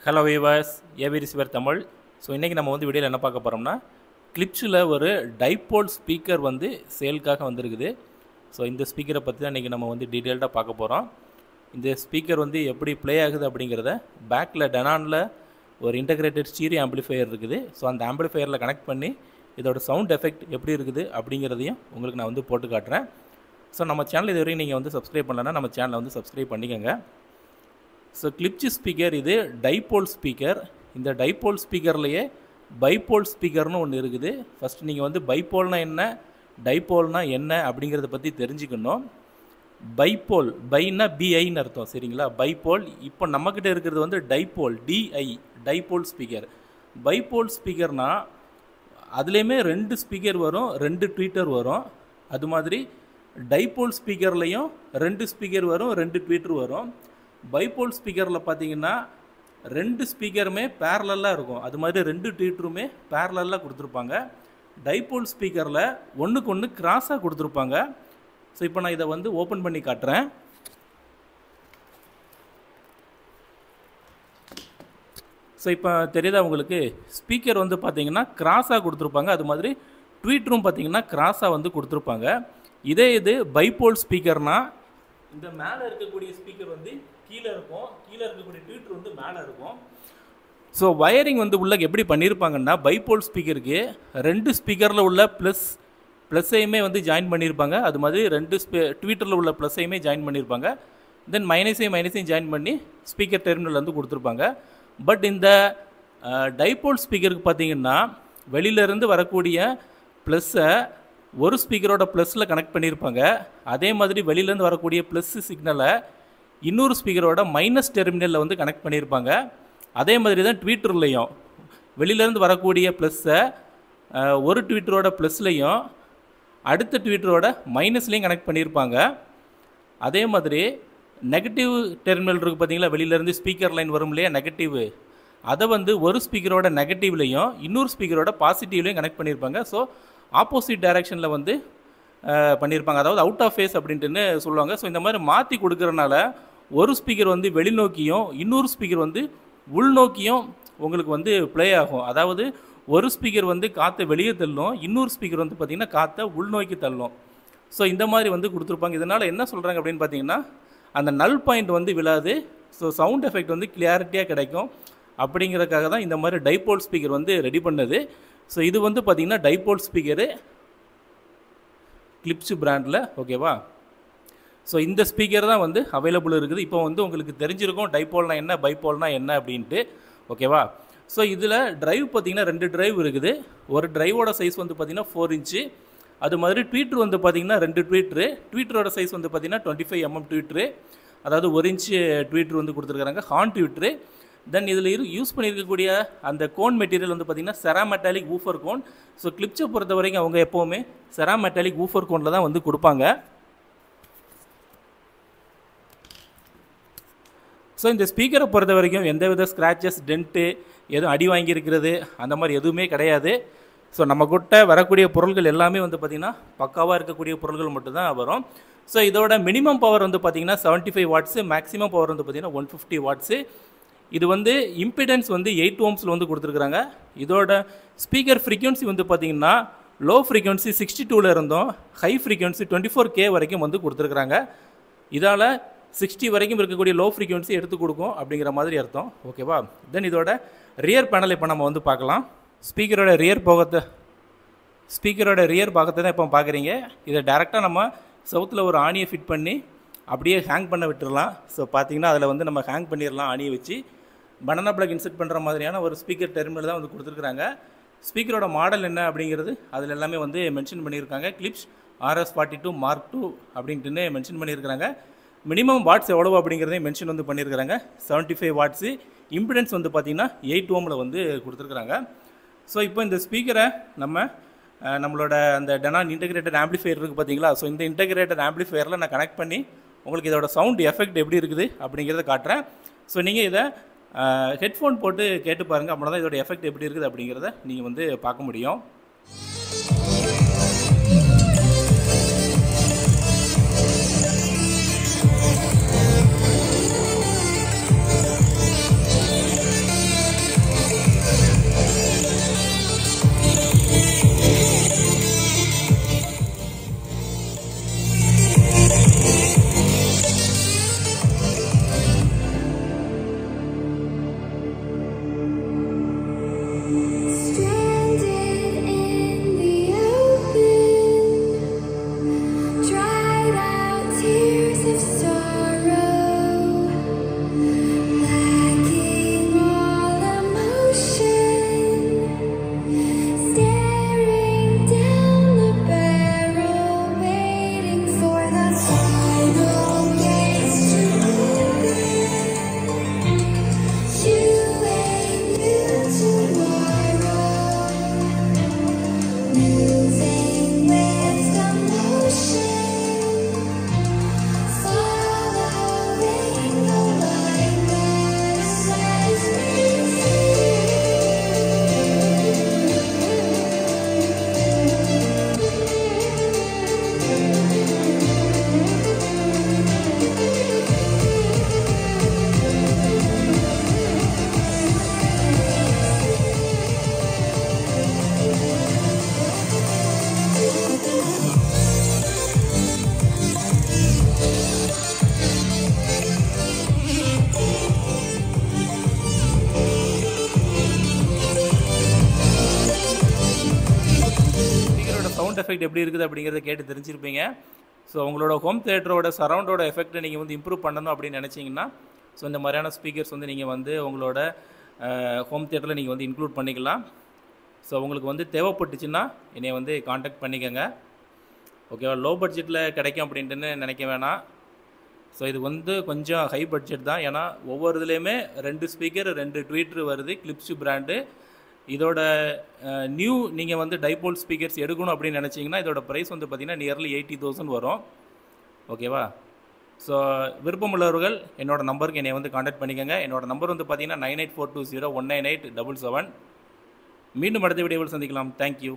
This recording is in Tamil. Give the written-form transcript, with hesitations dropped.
Hello viewers, AV receiver Tamil. So இன்றைக்கி நம்ம வந்து வீடியோவில் என்ன பார்க்க போகிறோம்னா, கிளிப்ஸில் ஒரு டைபோல் ஸ்பீக்கர் வந்து சேலுக்காக வந்திருக்குது. ஸோ இந்த ஸ்பீக்கரை பற்றி தான் இன்றைக்கி நம்ம வந்து டீட்டெயில்டாக பார்க்க போகிறோம். இந்த ஸ்பீக்கர் வந்து எப்படி ப்ளே ஆகுது அப்படிங்கிறத பேக்கில் டெனானில் ஒரு இன்டகிரேட்டட் ஸ்டீரியோ ஆம்பிளிஃபையர் இருக்குது. ஸோ அந்த ஆம்பிளிஃபையரில் கனெக்ட் பண்ணி இதோட சவுண்ட் எஃபெக்ட் எப்படி இருக்குது அப்படிங்கிறதையும் உங்களுக்கு நான் வந்து போட்டு காட்டுறேன். ஸோ நம்ம சேனல் இது வரைக்கும் நீங்கள் வந்து சப்ஸ்கிரைப் பண்ணலன்னா நம்ம சேனலை வந்து சப்ஸ்கிரைப் பண்ணிக்கோங்க. ஸோ கிளிப்ஸ் ஸ்பீக்கர் இது டைபோல் ஸ்பீக்கர். இந்த டைபோல் ஸ்பீக்கர்லேயே பைபோல் ஸ்பீக்கர்னு ஒன்று இருக்குது. ஃபஸ்ட்டு நீங்கள் வந்து பைபோல்னால் என்ன, டைபோல்னால் என்ன அப்படிங்கிறத பற்றி தெரிஞ்சுக்கணும். பைபோல், பைனா பிஐன்னு அர்த்தம், சரிங்களா? பைபோல். இப்போ நம்மக்கிட்ட இருக்கிறது வந்து டைபோல், டிஐ, டைபோல் ஸ்பீக்கர். பைபோல் ஸ்பீக்கர்னால் அதுலேயுமே 2 ஸ்பீக்கர் வரும், 2 ட்வீட்டர் வரும். அது மாதிரி டைபோல் ஸ்பீக்கர்லேயும் 2 ஸ்பீக்கர் வரும், 2 ட்வீட்டர் வரும். பைபோல் ஸ்பீக்கரில் பார்த்தீங்கன்னா 2 ஸ்பீக்கருமே பேரலலாக இருக்கும். அது மாதிரி 2 ட்வீட்டருமே பேரலலாக கொடுத்துருப்பாங்க. டைபோல் ஸ்பீக்கரில் ஒன்றுக்கு ஒன்று கிராஸாக கொடுத்துருப்பாங்க. ஸோ இப்போ நான் இதை வந்து ஓப்பன் பண்ணி காட்டுறேன். ஸோ இப்போ தெரியுதா உங்களுக்கு? ஸ்பீக்கர் வந்து பார்த்தீங்கன்னா கிராஸாக கொடுத்துருப்பாங்க. அது மாதிரி ட்வீட்டரும் பார்த்தீங்கன்னா கிராஸாக வந்து கொடுத்துருப்பாங்க. இது பைபோல் ஸ்பீக்கர்னால் இந்த மேலே இருக்கக்கூடிய ஸ்பீக்கர் வந்து கீழே இருக்கும், கீழே இருக்கக்கூடிய ட்வீட்டர் வந்து மேலே இருக்கும். ஸோ வயரிங் வந்து உள்ள எப்படி பண்ணியிருப்பாங்கன்னா, பைபோல் ஸ்பீக்கருக்கு 2 ஸ்பீக்கரில் உள்ள ப்ளஸ்ஸையுமே வந்து ஜாயின் பண்ணியிருப்பாங்க. அது மாதிரி 2 ட்வீட்டரில் உள்ள ப்ளஸ்ஸையுமே ஜாயின் பண்ணியிருப்பாங்க. தென் மைனஸையும் ஜாயின் பண்ணி ஸ்பீக்கர் டெர்மினல் வந்து கொடுத்துருப்பாங்க. பட் இந்த டைபோல் ஸ்பீக்கருக்கு பார்த்தீங்கன்னா வெளியிலேருந்து வரக்கூடிய ப்ளஸ்ஸை ஒரு ஸ்பீக்கரோட ப்ளஸில் கனெக்ட் பண்ணியிருப்பாங்க. அதே மாதிரி வெளியிலேருந்து வரக்கூடிய ப்ளஸ் சிக்னலை இன்னொரு ஸ்பீக்கரோட மைனஸ் டெர்மினலில் வந்து கனெக்ட் பண்ணியிருப்பாங்க. அதே மாதிரி தான் ட்வீட்டர்லேயும் வெளியிலேருந்து வரக்கூடிய ப்ளஸ்ஸை ஒரு ட்வீட்டரோட ப்ளஸ்லையும் அடுத்த ட்வீட்டரோட மைனஸ்லேயும் கனெக்ட் பண்ணியிருப்பாங்க. அதே மாதிரி நெகட்டிவ் டெர்மினல் இருக்குது பார்த்தீங்களா, வெளியிலேருந்து ஸ்பீக்கர் லைன் வரும் இல்லையா நெகட்டிவ், அதை வந்து ஒரு ஸ்பீக்கரோட நெகட்டிவ்லையும் இன்னொரு ஸ்பீக்கரோட பாசிட்டிவ்லையும் கனெக்ட் பண்ணியிருப்பாங்க. ஸோ ஆப்போசிட் டைரக்ஷனில் வந்து பண்ணியிருப்பாங்க, அதாவது அவுட் ஆஃப் ஃபேஸ் அப்படின்ட்டுன்னு சொல்லுவாங்க. ஸோ இந்த மாதிரி மாற்றி கொடுக்குறனால ஒரு ஸ்பீக்கர் வந்து வெளிநோக்கியும் இன்னொரு ஸ்பீக்கர் வந்து உள்நோக்கியும் உங்களுக்கு வந்து ப்ளே ஆகும். அதாவது ஒரு ஸ்பீக்கர் வந்து காற்றை வெளியே தள்ளும், இன்னொரு ஸ்பீக்கர் வந்து பார்த்திங்கன்னா காற்றை உள்நோக்கி தள்ளும். ஸோ இந்த மாதிரி வந்து கொடுத்துருப்பாங்க. இதனால் என்ன சொல்கிறாங்க அப்படின்னு பார்த்தீங்கன்னா, அந்த நல் பாயிண்ட் வந்து விழாது. ஸோ சவுண்ட் எஃபெக்ட் வந்து கிளியாரிட்டியாக கிடைக்கும். அப்படிங்கிறதுக்காக தான் இந்த மாதிரி டைபோல் ஸ்பீக்கர் வந்து ரெடி பண்ணது. ஸோ இது வந்து பார்த்திங்கன்னா டைபோல் ஸ்பீக்கரு கிளிப்ஸ் பிராண்டில், ஓகேவா? ஸோ இந்த ஸ்பீக்கர் தான் வந்து அவைலபிள் இருக்குது. இப்போ வந்து உங்களுக்கு தெரிஞ்சிருக்கும் டைபோல்னா என்ன, பைபோல்னா என்ன அப்படின்ட்டு, ஓகேவா? ஸோ இதில் ட்ரைவ் பார்த்திங்கன்னா 2 ட்ரைவ் இருக்குது. ஒரு ட்ரைவோட சைஸ் வந்து பார்த்திங்கன்னா 4 இன்ச்சு. அது மாதிரி ட்வீட்டர் வந்து பார்த்திங்கன்னா 2 ட்வீட்டரோட சைஸ் வந்து பார்த்திங்கன்னா 25 mm ட்வீட்டரு, அதாவது 1 இன்ச்சு ட்வீட்டர் வந்து கொடுத்துருக்குறாங்க, ஹார்ன் ட்வீட்டரு. தென் இதில் யூஸ் பண்ணியிருக்கக்கூடிய அந்த கோன் மெட்டீரியல் வந்து பார்த்திங்கன்னா செராமெட்டாலிக் ஊஃபர் கோன். ஸோ கிளிப்ஸை பொறுத்த வரைக்கும் அவங்க எப்போவுமே செராமெட்டாலிக் ஊஃபர் கோனில் தான் வந்து கொடுப்பாங்க. ஸோ இந்த ஸ்பீக்கரை பொறுத்த வரைக்கும் எந்தவித ஸ்க்ராச்சஸ், டென்ட்டு, எதுவும் அடி வாங்கியிருக்கிறது அந்த மாதிரி எதுவுமே கிடையாது. ஸோ நம்ம கிட்ட வரக்கூடிய பொருள்கள் எல்லாமே வந்து பார்த்திங்கன்னா பக்காவாக இருக்கக்கூடிய பொருள்கள் மட்டும்தான் வரும். ஸோ இதோட மினிமம் பவர் வந்து பார்த்திங்கன்னா 75 வாட்ஸு, மேக்ஸிமம் பவர் வந்து பார்த்திங்கன்னா 150 வாட்ஸு. இது வந்து இம்பிடன்ஸ் வந்து 8 ohmஸில் வந்து கொடுத்துருக்குறாங்க. இதோட ஸ்பீக்கர் ஃப்ரீக்வன்சி வந்து பார்த்திங்கன்னா லோ ஃப்ரீக்வன்சி 62ல் இருந்தோம், ஹை ஃப்ரீக்வன்சி 24K வரைக்கும் வந்து கொடுத்துருக்குறாங்க. இதால் 60 வரைக்கும் இருக்கக்கூடிய லோ ஃப்ரீக்வன்சி எடுத்து கொடுக்கும் அப்படிங்கிற மாதிரி அர்த்தம், ஓகேவா? தென் இதோட ரியர் பேனல் இப்போ நம்ம வந்து பார்க்கலாம். ஸ்பீக்கரோட ரியர் பாகத்தை தான் இப்போ பார்க்குறீங்க. இதை டேரெக்டாக நம்ம சவுத்தில் ஒரு ஆணியை ஃபிட் பண்ணி அப்படியே ஹேங் பண்ண விட்டுடலாம். ஸோ பார்த்தீங்கன்னா அதில் வந்து நம்ம ஹேங் பண்ணிடலாம் ஆணியை வச்சு. பனானா பிளக் இன்செர்ட் பண்ணுற மாதிரியான ஒரு ஸ்பீக்கர் டெர்மினல் தான் வந்து கொடுத்துருக்குறாங்க. ஸ்பீக்கரோட மாடல் என்ன அப்படிங்கிறது அதில் எல்லாமே வந்து மென்ஷன் பண்ணியிருக்காங்க. கிளிப்ஸ் RS42 Mark II அப்படின்ட்டுன்னு மென்ஷன் பண்ணியிருக்கிறாங்க. மினிமம் வாட்ஸ் எவ்வளோ அப்படிங்கிறதையும் மென்ஷன் வந்து பண்ணியிருக்கிறாங்க. 75 வாட்ஸு. இம்பிடன்ஸ் வந்து பார்த்திங்கன்னா 8 ohmல வந்து கொடுத்துருக்குறாங்க. ஸோ இப்போ இந்த ஸ்பீக்கரை நம்மளோட அந்த டெனான் இன்டகிரேட்டட் ஆம்பிளிஃபையர் இருக்குது பார்த்தீங்களா? ஸோ இந்த இன்டகிரேட்டட் ஆம்பிளிஃபையரில் நான் கனெக்ட் பண்ணி உங்களுக்கு இதோட சவுண்ட் எஃபெக்ட் எப்படி இருக்குது அப்படிங்கிறத காட்டுறேன். ஸோ நீங்கள் இதை ஹெட்ஃபோன் போட்டு கேட்டு பாருங்கள். அப்படின்னா தான் இதோட எஃபெக்ட் எப்படி இருக்குது அப்படிங்கிறத நீங்கள் வந்து பார்க்க முடியும். எஃபெக்ட் எப்படி இருக்குது அப்படிங்கிறத கேட்டு தெரிஞ்சிருப்பீங்க. ஸோ உங்களோட ஹோம் தியேட்டரோட சரவுண்டோட எஃபெக்ட்டை நீங்கள் வந்து இம்ப்ரூவ் பண்ணணும் அப்படின்னு நினச்சிங்கன்னா ஸோ இந்த மாதிரியான ஸ்பீக்கர்ஸ் வந்து நீங்கள் வந்து உங்களோட ஹோம் தியேட்டரில் நீங்கள் வந்து இன்க்ளூட் பண்ணிக்கலாம். ஸோ உங்களுக்கு வந்து தேவைப்பட்டுச்சுன்னா என்னை வந்து காண்டாக்ட் பண்ணிக்கோங்க. ஓகேவா? லோ பட்ஜெட்டில் கிடைக்கும் அப்படின்ட்டுன்னு நினைக்க வேணாம். ஸோ இது வந்து கொஞ்சம் ஹை பட்ஜெட் தான். ஏன்னா ஒவ்வொரு இதுலேயுமே 2 ஸ்பீக்கர் 2 ட்வீட்ரு வருது, கிளிப்ஸ் பிராண்டு. இதோட நியூ நீங்கள் வந்து டைபோல் ஸ்பீக்கர்ஸ் எடுக்கணும் அப்படின்னு நினச்சிங்கன்னா இதோட ப்ரைஸ் வந்து பார்த்திங்கன்னா நியர்லி 80,000 வரும். ஓகேவா? ஸோ விருப்பமுள்ளவர்கள் என்னோடய நம்பருக்கு என்னை வந்து காண்டாக்ட் பண்ணிக்கோங்க. என்னோடய நம்பர் வந்து பார்த்திங்கன்னா 9842019877. மீண்டும் அடுத்த வீடியோவில் சந்திக்கலாம். தேங்க்யூ.